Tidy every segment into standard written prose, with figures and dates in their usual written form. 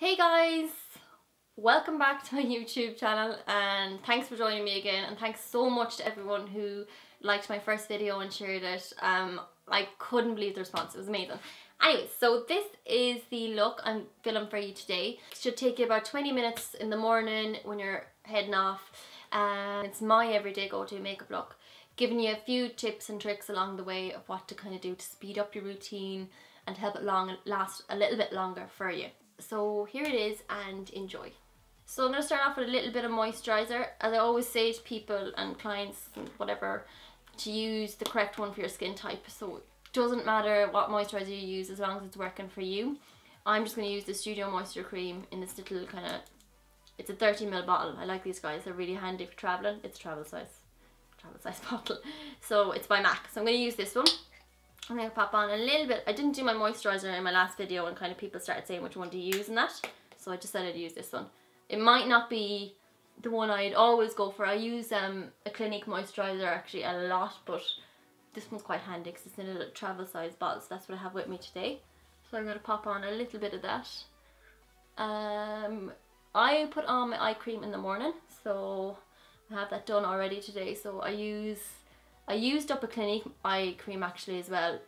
Hey guys! Welcome back to my YouTube channel and thanks for joining me again, and thanks so much to everyone who liked my first video and shared it. I couldn't believe the response, it was amazing. Anyway, so this is the look I'm filming for you today. It should take you about 20 minutes in the morning when you're heading off. It's my everyday go-to makeup look, giving you a few tips and tricks along the way of what to kind of do to speed up your routine and help it last a little bit longer for you. So here it is, and enjoy. So I'm going to start off with a little bit of moisturiser. As I always say to people and clients and whatever, to use the correct one for your skin type. So it doesn't matter what moisturiser you use as long as it's working for you. I'm just going to use the Studio Moisture Cream in this little kind of, it's a 30ml bottle. I like these guys, they're really handy for travelling. It's a travel size bottle. So it's by MAC. So I'm going to use this one. I'm going to pop on a little bit. I didn't do my moisturiser in my last video and kind of people started saying which one to use in that. So I decided to use this one. It might not be the one I'd always go for. I use a Clinique moisturiser actually a lot, but this one's quite handy because it's in a little travel size bottle. So that's what I have with me today. So I'm going to pop on a little bit of that. I put on my eye cream in the morning. So I have that done already today. So I used up a Clinique eye cream actually as well,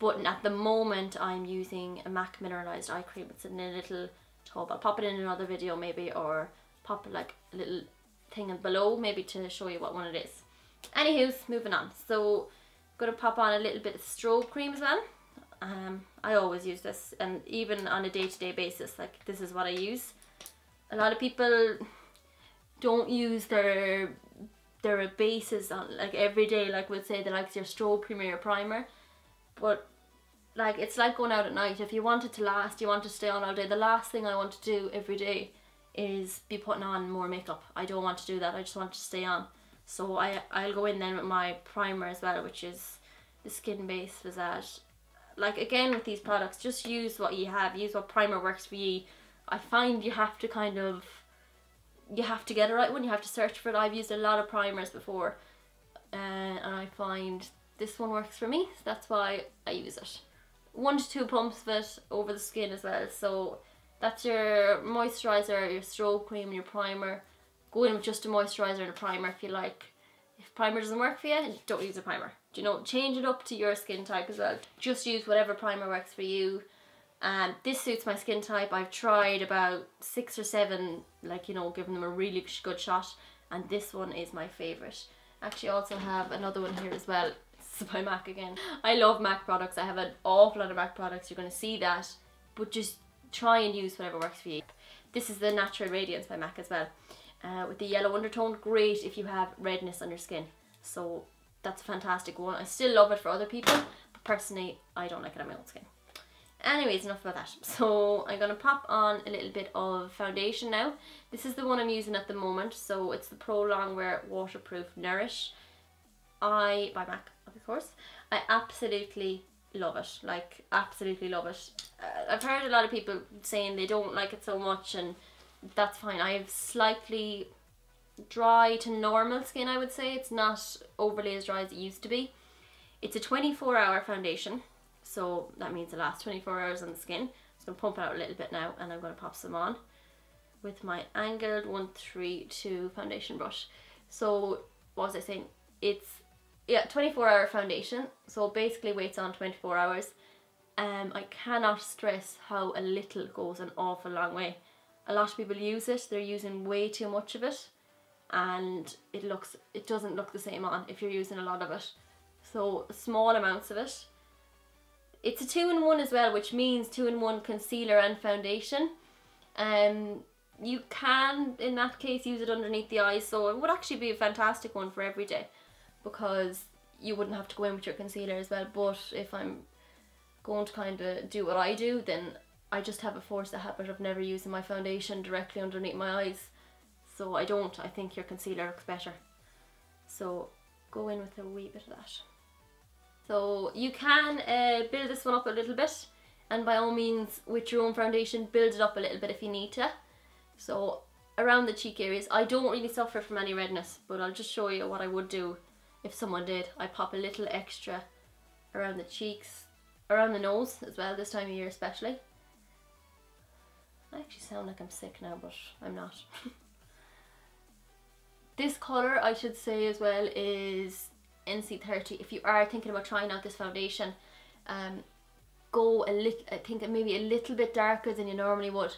but at the moment I'm using a MAC mineralized eye cream. It's in a little tub. I'll pop it in another video maybe, or pop it like a little thing below maybe to show you what one it is. Anywho, moving on. So I'm going to pop on a little bit of Strobe cream as well. I always use this, and even on a day-to-day basis, like this is what I use. A lot of people don't use their bases on like every day, like would say they like your Strobe cream or your primer, but like it's like going out at night. If you want it to last, you want to stay on all day, the last thing I want to do every day is be putting on more makeup. I don't want to do that. I just want to stay on. So I'll go in then with my primer as well, which is the Skin Base Visage. Like again with these products, just use what you have, use what primer works for you. I find you have to get the right one, you have to search for it. I've used a lot of primers before and I find this one works for me, so that's why I use it. 1 to 2 pumps of it over the skin as well. So that's your moisturiser, your Strobe cream and your primer. Go in with just a moisturiser and a primer if you like. If primer doesn't work for you, don't use a primer. Do you know, change it up to your skin type as well. Just use whatever primer works for you. And this suits my skin type. I've tried about 6 or 7, like, you know, giving them a really good shot, and this one is my favourite. Actually, I also have another one here as well. It's by MAC again. I love MAC products. I have an awful lot of MAC products. You're going to see that, but just try and use whatever works for you. This is the Natural Radiance by MAC as well, with the yellow undertone. Great if you have redness on your skin. So that's a fantastic one. I still love it for other people, but personally, I don't like it on my own skin. Anyways, enough about that. So I'm going to pop on a little bit of foundation now. This is the one I'm using at the moment. So it's the Prolongwear Waterproof Nourish by MAC, of course. I absolutely love it. Like, absolutely love it. I've heard a lot of people saying they don't like it so much, and that's fine. I have slightly dry to normal skin, I would say. It's not overly as dry as it used to be. It's a 24-hour foundation. So that means it lasts 24 hours on the skin. So I'm going to pump it out a little bit now, and I'm going to pop some on with my angled 132 foundation brush. So what was I saying? It's 24-hour foundation. So it basically waits on 24 hours. I cannot stress how a little goes an awful long way. A lot of people use it. They're using way too much of it, and it doesn't look the same on if you're using a lot of it. So small amounts of it. It's a 2-in-1 as well, which means 2-in-1 concealer and foundation. You can, in that case, use it underneath the eyes, so it would actually be a fantastic one for every day, because you wouldn't have to go in with your concealer as well. But if I'm going to kind of do what I do, then I just have a forced habit of never using my foundation directly underneath my eyes. So I don't. I think your concealer looks better. So go in with a wee bit of that. So you can build this one up a little bit, and by all means with your own foundation build it up a little bit if you need to. So around the cheek areas, I don't really suffer from any redness, but I'll just show you what I would do if someone did. I pop a little extra around the cheeks, around the nose as well, this time of year especially. actually sound like I'm sick now, but I'm not. This colour, I should say as well, is NC30. If you are thinking about trying out this foundation, go a little, I think maybe a little bit darker than you normally would.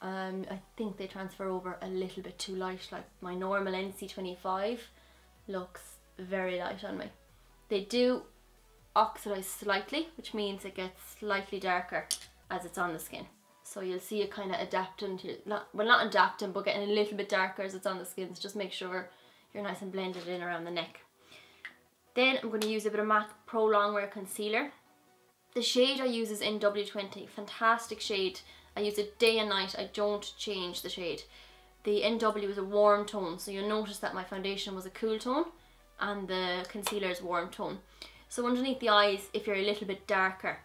I think they transfer over a little bit too light. Like my normal NC25 looks very light on me. They do oxidize slightly, which means it gets slightly darker as it's on the skin. So you'll see it kind of adapting to, well, not adapting, but getting a little bit darker as it's on the skin. So just make sure you're nice and blended in around the neck. Then I'm going to use a bit of MAC Prolongwear concealer. The shade I use is NW20, fantastic shade. I use it day and night, I don't change the shade. The NW is a warm tone, so you'll notice that my foundation was a cool tone and the concealer is warm tone. So underneath the eyes, if you're a little bit darker,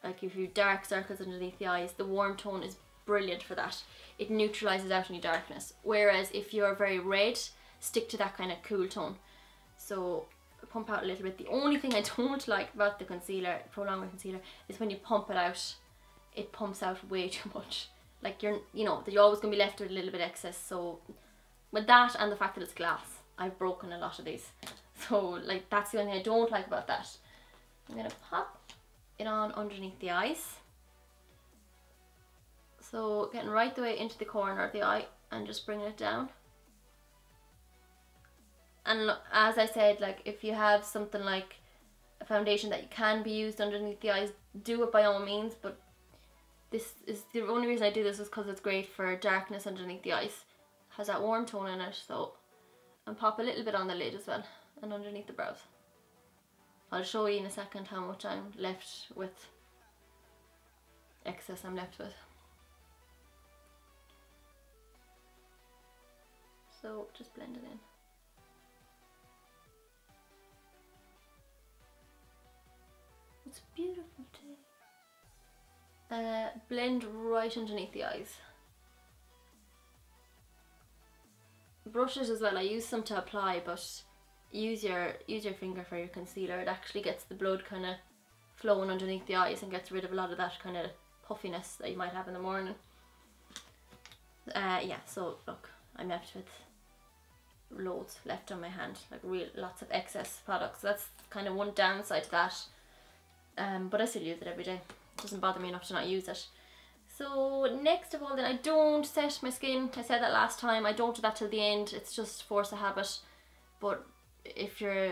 like if you have dark circles underneath the eyes, the warm tone is brilliant for that. It neutralises out any darkness. Whereas if you're very red, stick to that kind of cool tone. So pump out a little bit. The only thing I don't like about the concealer, Prolongwear concealer, is when you pump it out, it pumps out way too much. Like you're always going to be left with a little bit excess. So with that and the fact that it's glass, I've broken a lot of these. So like that's the only thing I don't like about that. I'm going to pop it on underneath the eyes. So getting right the way into the corner of the eye and just bringing it down. And look, as I said, like if you have something like a foundation that can be used underneath the eyes, do it by all means, but this is the only reason I do this is because it's great for darkness underneath the eyes. It has that warm tone in it, so and pop a little bit on the lid as well and underneath the brows. I'll show you in a second how much I'm left with, excess I'm left with. So just blend it in. It's beautiful today. Blend right underneath the eyes. Brushes as well, I use some to apply, but use your finger for your concealer. It actually gets the blood kind of flowing underneath the eyes and gets rid of a lot of that kind of puffiness that you might have in the morning. Yeah, so look, I'm left with loads left on my hand, like lots of excess products. So that's kind of one downside to that. But I still use it every day. It doesn't bother me enough to not use it. So next of all, then I don't set my skin. I said that last time. I don't do that till the end. It's just force of habit. But if you're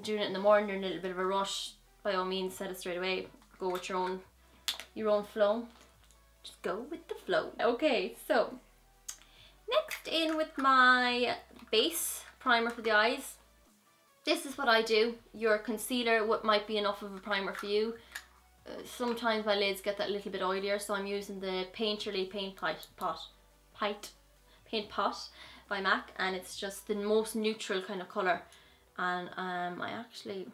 doing it in the morning, you're in a little bit of a rush, by all means set it straight away. Go with your own flow. Just go with the flow. Okay, so next in with my base primer for the eyes. This is what I do. Your concealer, what might be enough of a primer for you. Sometimes my lids get that little bit oilier, so I'm using the Painterly Paint Pot by MAC, and it's just the most neutral kind of colour. And I actually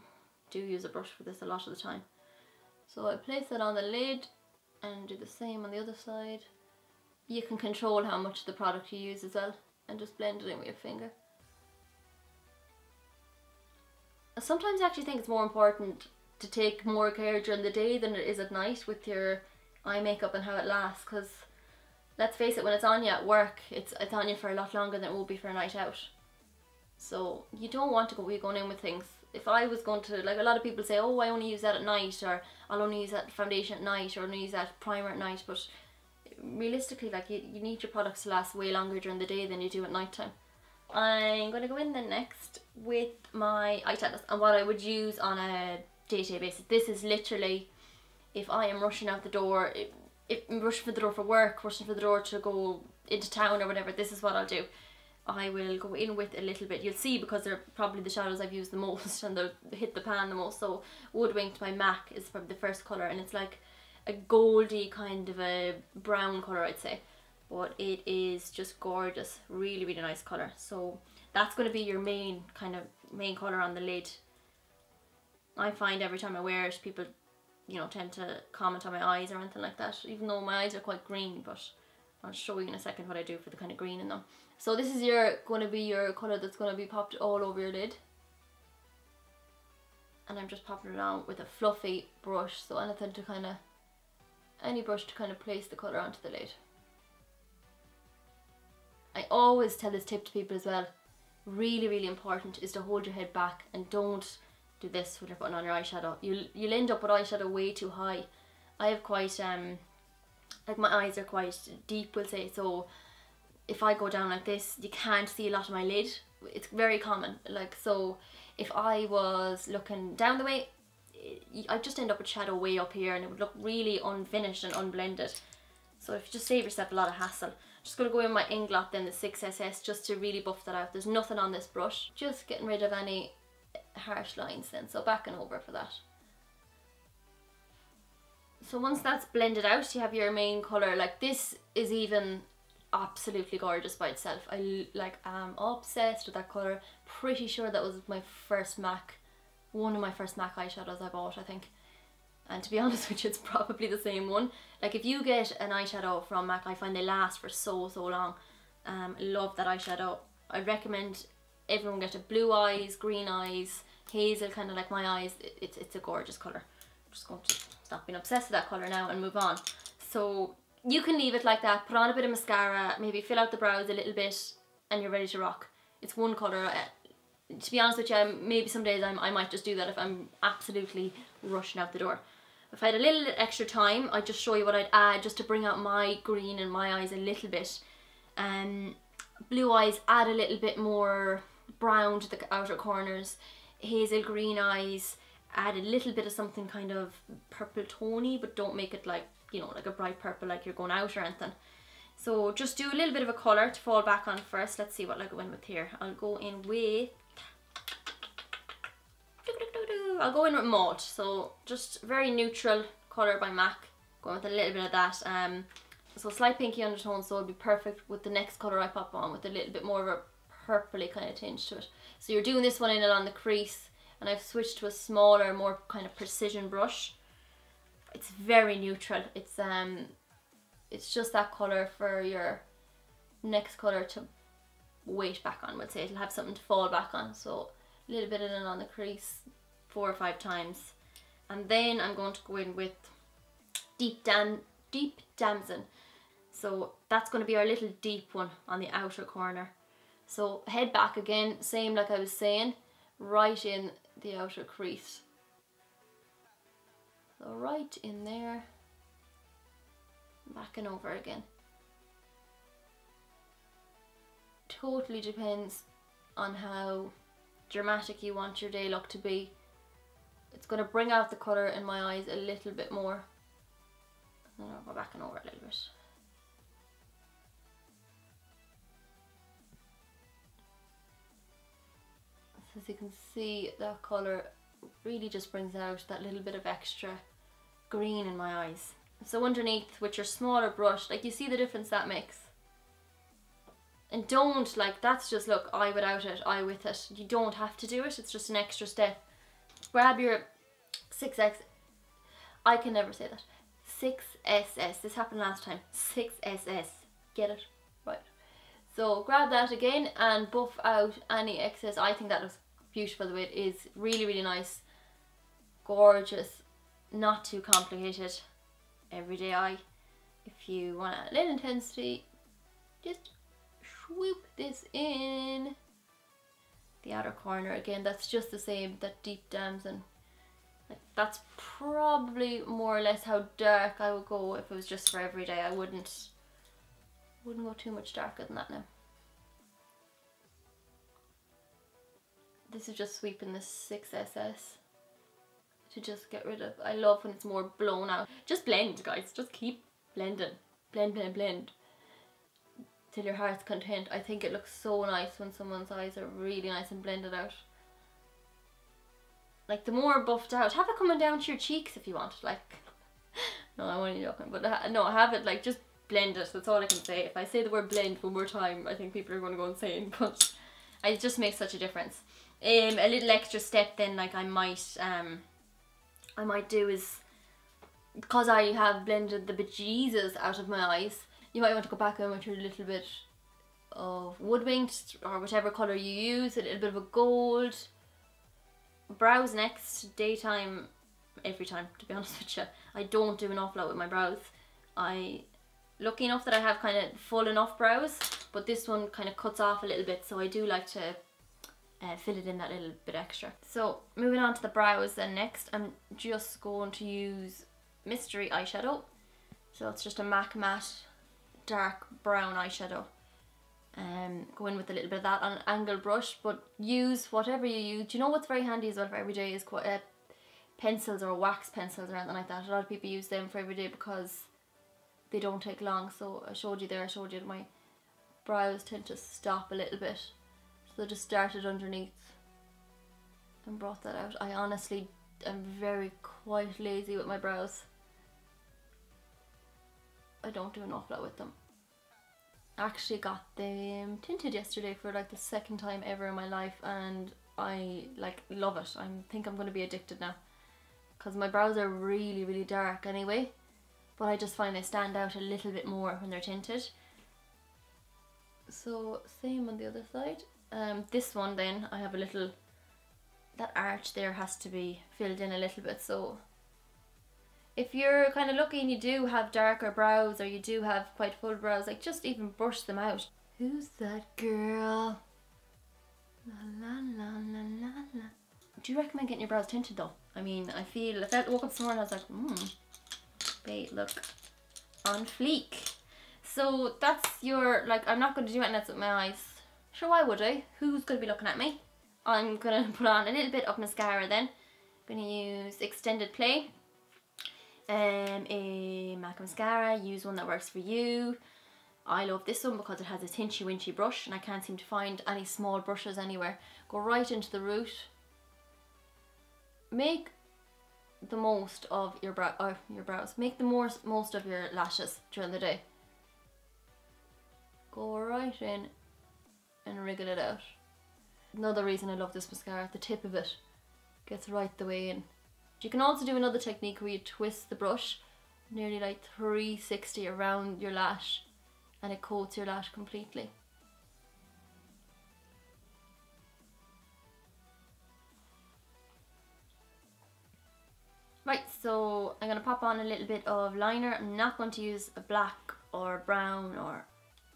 do use a brush for this a lot of the time. So I place it on the lid and do the same on the other side. You can control how much of the product you use as well, and just blend it in with your finger. Sometimes I actually think it's more important to take more care during the day than it is at night with your eye makeup and how it lasts, because let's face it, when it's on you at work, it's on you for a lot longer than it will be for a night out. So you don't want to be going in with things. If I was going to, like a lot of people say, oh I only use that at night, or I'll only use that foundation at night, or only use that primer at night, but realistically, like you need your products to last way longer during the day than you do at night time. I'm going to go in then next with my eyeshadows and what I would use on a day-to-day basis. This is literally if I am rushing out the door, if I'm rushing for the door for work, rushing for the door to go into town or whatever, this is what I'll do. I will go in with a little bit, you'll see, because they're probably the shadows I've used the most and they hit the pan the most. So Woodwinked by MAC is probably the first colour, and it's like a goldy kind of a brown colour, I'd say. But it is just gorgeous, really really nice colour. So that's going to be your main colour on the lid. I find every time I wear it, people tend to comment on my eyes or anything like that, even though my eyes are quite green, but I'll show you in a second what I do for the kind of green in them. So this is going to be your colour that's going to be popped all over your lid, and I'm just popping it on with a fluffy brush, so any brush to kind of place the colour onto the lid. I always tell this tip to people as well, really, really important is to hold your head back and don't do this when you're putting on your eyeshadow. You'll end up with eyeshadow way too high. I have quite, like my eyes are quite deep, we'll say, so if I go down like this, you can't see a lot of my lid. It's very common, like, so if I was looking down the way, I'd just end up with shadow way up here and it would look really unfinished and unblended. So if you just save yourself a lot of hassle. Just going to go in my Inglot then, the 6SS, just to really buff that out. There's nothing on this brush. Just getting rid of any harsh lines then, so backing over for that. So once that's blended out, you have your main colour. Like, this is even absolutely gorgeous by itself. I am obsessed with that colour. Pretty sure that was my first MAC, one of my first MAC eyeshadows I bought, I think. And to be honest with you, it's probably the same one. Like, if you get an eyeshadow from MAC, I find they last for so long. Love that eyeshadow. I recommend everyone get a blue eyes, green eyes, hazel, kind of like my eyes. It's a gorgeous colour. I'm just going to stop being obsessed with that colour now and move on. So you can leave it like that, put on a bit of mascara, maybe fill out the brows a little bit, and you're ready to rock. It's one colour. To be honest with you, maybe some days I might just do that if I'm absolutely rushing out the door. If I had a little extra time, I'd just show you what I'd add just to bring out my green in my eyes a little bit. Blue eyes, add a little bit more brown to the outer corners. Hazel green eyes, add a little bit of something kind of purple tony, but don't make it like, you know, like a bright purple like you're going out or anything. So just do a little bit of a colour to fall back on first. Let's see what I'll go in with here. I'll go in with Malt, so just very neutral colour by MAC, going with a little bit of that. So slight pinky undertone, so it'll be perfect with the next colour I pop on, with a little bit more of a purpley kind of tinge to it. So you're doing this one in along the crease, and I've switched to a smaller, more kind of precision brush. It's very neutral. It's just that colour for your next colour to weight back on, would say. It'll have something to fall back on, so a little bit in and on the crease 4 or 5 times. And then I'm going to go in with deep damson. So that's going to be our little deep one on the outer corner. So head back again, same like I was saying, right in the outer crease. So right in there, back and over again. Totally depends on how dramatic you want your day look to be. It's going to bring out the colour in my eyes a little bit more. And then I'll go back and over a little bit. So as you can see, that colour really just brings out that little bit of extra green in my eyes. So underneath, with your smaller brush, like, you see the difference that makes. And don't, like, that's just, look, eye without it, eye with it. You don't have to do it, it's just an extra step. Grab your 6X, I can never say that, 6SS, this happened last time, 6SS, get it? Right. So grab that again and buff out any excess. I think that looks beautiful the way it is, really, really nice, gorgeous, not too complicated, everyday eye. If you want a little intensity, just swoop this in the outer corner again. That's just the same, that deep damson. Like, that's probably more or less how dark I would go if it was just for everyday. I wouldn't go too much darker than that now. This is just sweeping the 6SS to just get rid of. I love when it's more blown out. Just blend, guys, just keep blending, blend, blend, blend till your heart's content. I think it looks so nice when someone's eyes are really nice and blended out. Like, the more buffed out, have it coming down to your cheeks if you want, like, no, I'm only joking, but no, have it, like, just blend it, that's all I can say. If I say the word blend one more time, I think people are going to go insane, but it just makes such a difference. A little extra step then, like, I might do is, because I have blended the bejesus out of my eyes, you might want to go back in with your little bit of woodwinked, or whatever colour you use, a little bit of a gold. Brows next, daytime, every time, to be honest with you. I don't do an awful lot with my brows. Lucky enough that I have kind of full enough brows, but this one kind of cuts off a little bit, so I do like to fill it in that little bit extra. So moving on to the brows then next, I'm just going to use Mystery eyeshadow. So it's just a MAC matte dark brown eyeshadow. Go in with a little bit of that on an angled brush, but use whatever you use. Do you know what's very handy as well for every day is pencils or wax pencils or anything like that. A lot of people use them for every day because they don't take long. So I showed you there, I showed you my brows tend to stop a little bit. So I just started underneath and brought that out. I honestly am very quite lazy with my brows. I don't do an awful lot with them. I actually got them tinted yesterday for like the second time ever in my life, and I like love it. I think I'm going to be addicted now because my brows are really, really dark anyway, but I just find they stand out a little bit more when they're tinted. So same on the other side. This one then I have a little, that arch there has to be filled in a little bit, so if you're kind of lucky and you do have darker brows or you do have quite full brows, like just even brush them out. Who's that girl? La la la la la la. Do you recommend getting your brows tinted though? I mean, I feel, if I woke up this morning I was like, babe, look, on fleek. So that's your, like, I'm not going to do anything else with my eyes. Sure, why would I? Who's going to be looking at me? I'm going to put on a little bit of mascara then. I'm going to use Extended Play. A MAC mascara, use one that works for you. I love this one because it has a tinchy winchy brush and I can't seem to find any small brushes anywhere. Go right into the root. Make the most of your brows. Make the most of your lashes during the day. Go right in and wriggle it out. Another reason I love this mascara, the tip of it gets right the way in. You can also do another technique where you twist the brush nearly like 360 around your lash and it coats your lash completely. Right, so I'm going to pop on a little bit of liner. I'm not going to use a black or brown or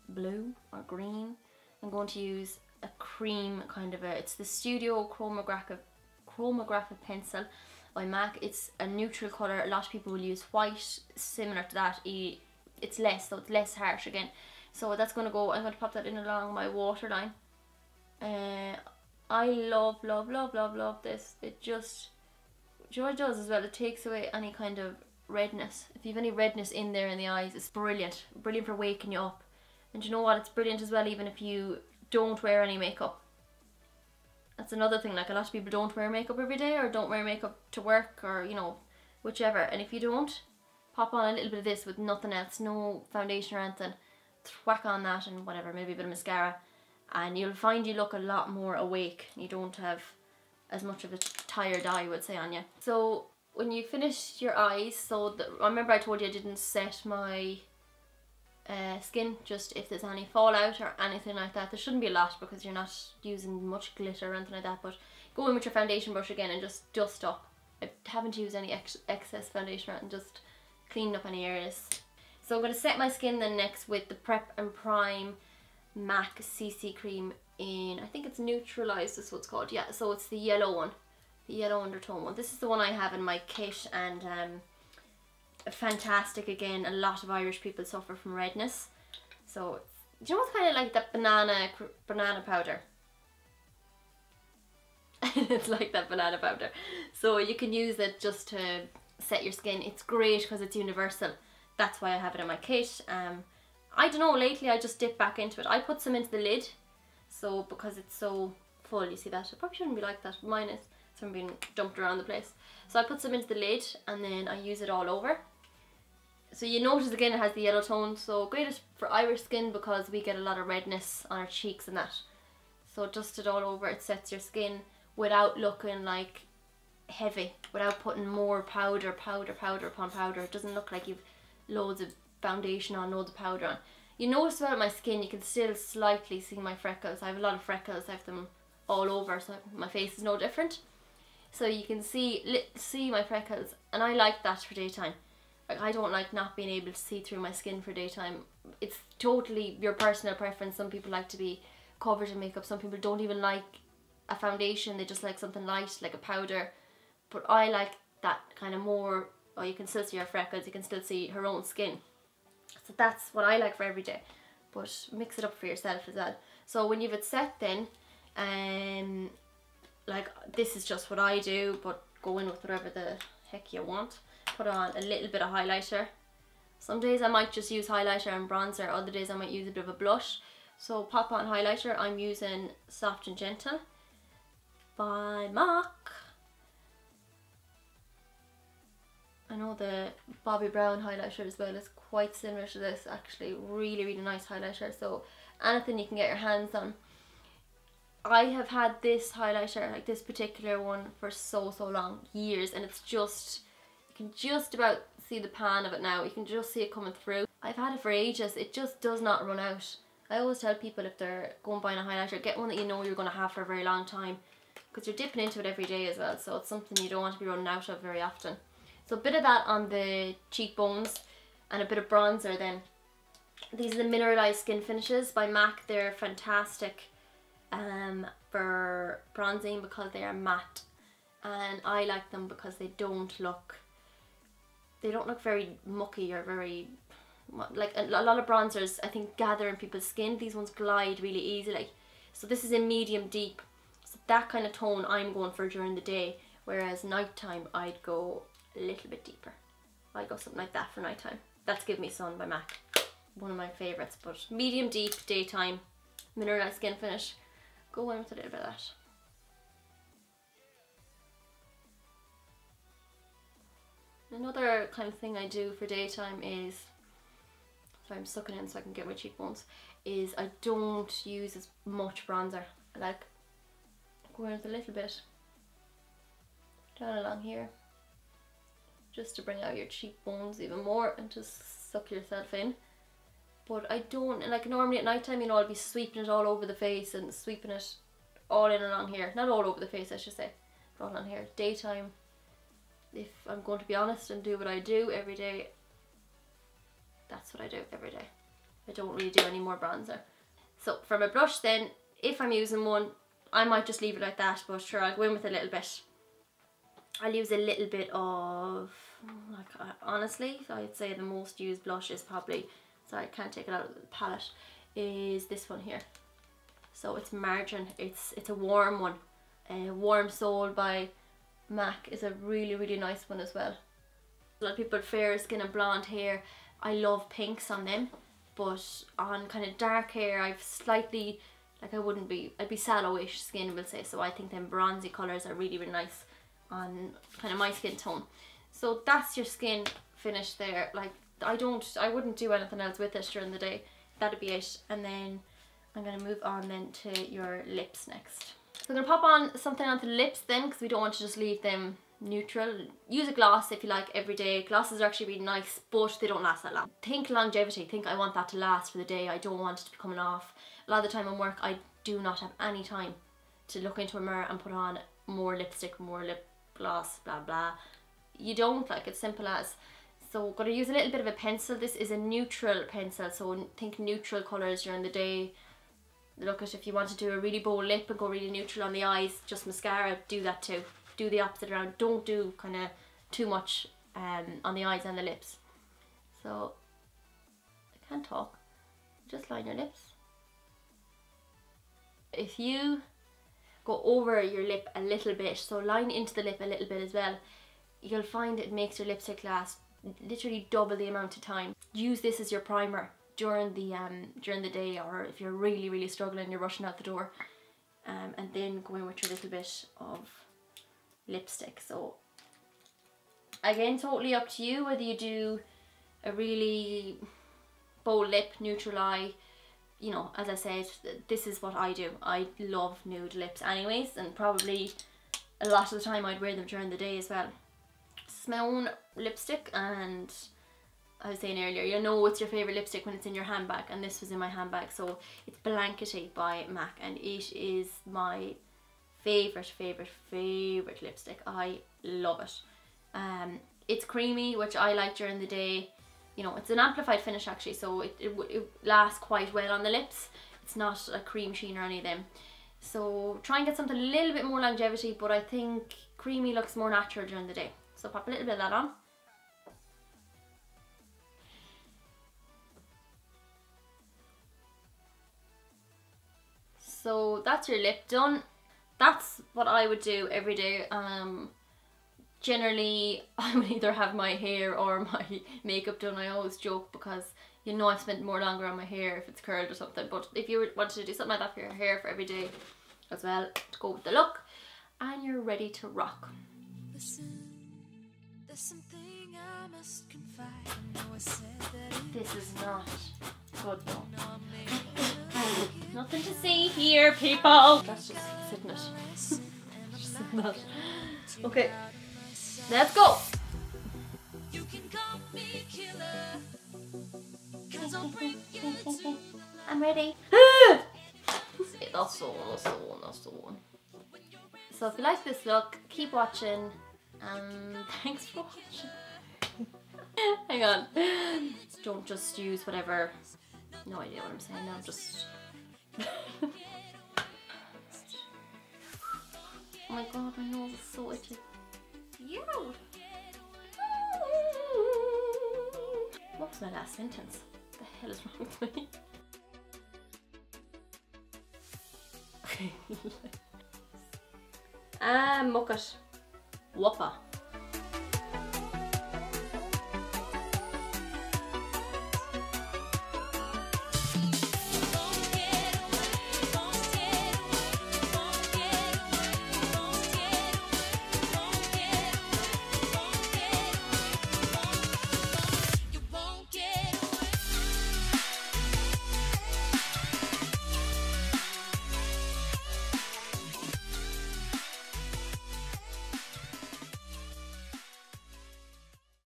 blue or green. I'm going to use a cream kind of it's the Studio Cromographic pencil by MAC. It's a neutral colour. A lot of people will use white, similar to that. It's less, so it's less harsh again. So that's going to go, I'm going to pop that in along my waterline. I love, love, love, love, love this. It just, do you know what it does as well? It takes away any kind of redness. If you have any redness in there in the eyes, it's brilliant. Brilliant for waking you up. And do you know what? It's brilliant as well even if you don't wear any makeup. That's another thing, like a lot of people don't wear makeup every day or don't wear makeup to work or, you know, whichever. And if you don't, pop on a little bit of this with nothing else, no foundation or anything. Whack on that and whatever, maybe a bit of mascara. And you'll find you look a lot more awake. You don't have as much of a tired eye, I would say, on you. So when you finish your eyes, so remember I told you I didn't set my skin, just if there's any fallout or anything like that. There shouldn't be a lot because you're not using much glitter or anything like that, but go in with your foundation brush again and just dust up. I haven't used any excess foundation and just cleaned up any areas. So I'm going to set my skin then next with the Prep and Prime MAC CC cream in, I think it's Neutralized, this is what it's called. Yeah, so it's the yellow one, the yellow undertone one. This is the one I have in my kit, and fantastic again. A lot of Irish people suffer from redness, so do you know what's kind of like that banana powder? It's like that banana powder, so you can use it just to set your skin. It's great because it's universal. That's why I have it in my kit. I don't know, lately I just dip back into it. I put some into the lid, so because it's so full, you see that? It probably shouldn't be like that, mine is, so I'm being dumped around the place. So I put some into the lid and then I use it all over. So you notice again it has the yellow tone, so great for Irish skin because we get a lot of redness on our cheeks and that. So dust it all over, it sets your skin without looking like heavy, without putting more powder upon powder. It doesn't look like you've loads of foundation on, loads of powder on. You notice well my skin, you can still slightly see my freckles. I have a lot of freckles, I have them all over, so my face is no different. So you can see my freckles, and I like that for daytime. Like, I don't like not being able to see through my skin for daytime. It's totally your personal preference. Some people like to be covered in makeup. Some people don't even like a foundation. They just like something light, like a powder. But I like that kind of more, oh, you can still see her freckles, you can still see her own skin. So that's what I like for every day. But mix it up for yourself as well. So when you've it set then, like this is just what I do, but go in with whatever the heck you want. Put on a little bit of highlighter. Some days I might just use highlighter and bronzer, other days I might use a bit of a blush. So pop on highlighter. I'm using Soft and Gentle by MAC. I know the Bobbi Brown highlighter as well is quite similar to this, actually. Really, really nice highlighter. So anything you can get your hands on. I have had this highlighter, like this particular one, for so long, years, and it's just, you can just about see the pan of it now. You can just see it coming through. I've had it for ages. It just does not run out. I always tell people if they're going buying a highlighter, get one that you know you're going to have for a very long time, because you're dipping into it every day as well, so it's something you don't want to be running out of very often. So a bit of that on the cheekbones and a bit of bronzer then. These are the Mineralized Skin Finishes by MAC. They're fantastic for bronzing because they are matte, and I like them because they don't look very mucky or very, like a lot of bronzers I think gather in people's skin. These ones glide really easily. So this is in medium deep, so that kind of tone I'm going for during the day, whereas nighttime I'd go a little bit deeper. I'd go something like that for nighttime. That's Give Me Sun by MAC, one of my favourites. But medium deep daytime, Mineralized Skin Finish, go in with a little bit of that. Another kind of thing I do for daytime is, so I'm sucking in so I can get my cheekbones, is I don't use as much bronzer. I like going with a little bit down along here, just to bring out your cheekbones even more and just suck yourself in. But I don't, like normally at night time, you know, I'll be sweeping it all over the face and sweeping it all in along here. Not all over the face, I should say, but all on here. Daytime, if I'm going to be honest and do what I do every day, that's what I do every day. I don't really do any more bronzer. So for my blush then, if I'm using one, I might just leave it like that, but sure, I'll go in with a little bit. I'll use a little bit of, like, honestly, I'd say the most used blush is probably, sorry, I can't take it out of the palette, is this one here. So it's Margin. It's a warm one. Warm Soul by MAC is a really, really nice one as well. A lot of people with fair skin and blonde hair, I love pinks on them, but on kind of dark hair I've slightly, like I'd be sallow-ish skin, we'll say, so I think them bronzy colours are really, really nice on kind of my skin tone. So that's your skin finish there. Like I wouldn't do anything else with it during the day. That'd be it. And then I'm going to move on then to your lips next. So I'm going to pop on something onto the lips then, because we don't want to just leave them neutral. Use a gloss if you like every day. Glosses are actually really nice, but they don't last that long. Think longevity. Think I want that to last for the day. I don't want it to be coming off. A lot of the time at work I do not have any time to look into a mirror and put on more lipstick, more lip gloss, blah blah. You don't, like, it's simple as. So I'm going to use a little bit of a pencil. This is a neutral pencil, so think neutral colours during the day. Look at, if you want to do a really bold lip and go really neutral on the eyes, just mascara, do that too. Do the opposite around. Don't do kind of too much on the eyes and the lips. So I can't talk. Just line your lips. If you go over your lip a little bit, so line into the lip a little bit as well, you'll find it makes your lipstick last literally double the amount of time. Use this as your primer during the day, or if you're really, really struggling, you're rushing out the door, and then go in with your little bit of lipstick. So again, totally up to you whether you do a really bold lip, neutral eye. You know, as I said, this is what I do. I love nude lips anyways, and probably a lot of the time I'd wear them during the day as well. This is my own lipstick, and I was saying earlier, you know it's your favourite lipstick when it's in your handbag, and this was in my handbag. So it's Blankety by MAC, and it is my favourite lipstick. I love it. it's creamy, which I like during the day. You know, it's an amplified finish actually, so it lasts quite well on the lips. It's not a cream sheen or any of them. So try and get something a little bit more longevity, but I think creamy looks more natural during the day. So pop a little bit of that on. So that's your lip done. That's what I would do every day. Generally, I would either have my hair or my makeup done. I always joke because you know I've spent more longer on my hair if it's curled or something. But if you wanted to do something like that for your hair for every day as well, to go with the look, and you're ready to rock. Listen, there's something I must confide. This is not good though. Nothing to see here, people. That's just sitting it. Just sitting that. Okay, let's go. I'm ready. That's the one. So if you like this look, keep watching. Thanks for watching. Hang on. Don't just use whatever. No idea what I'm saying now. Just. Oh my god, my nose is so itchy. Yo! What was my last sentence? What the hell is wrong with me? Okay. Muck it. Whoppa.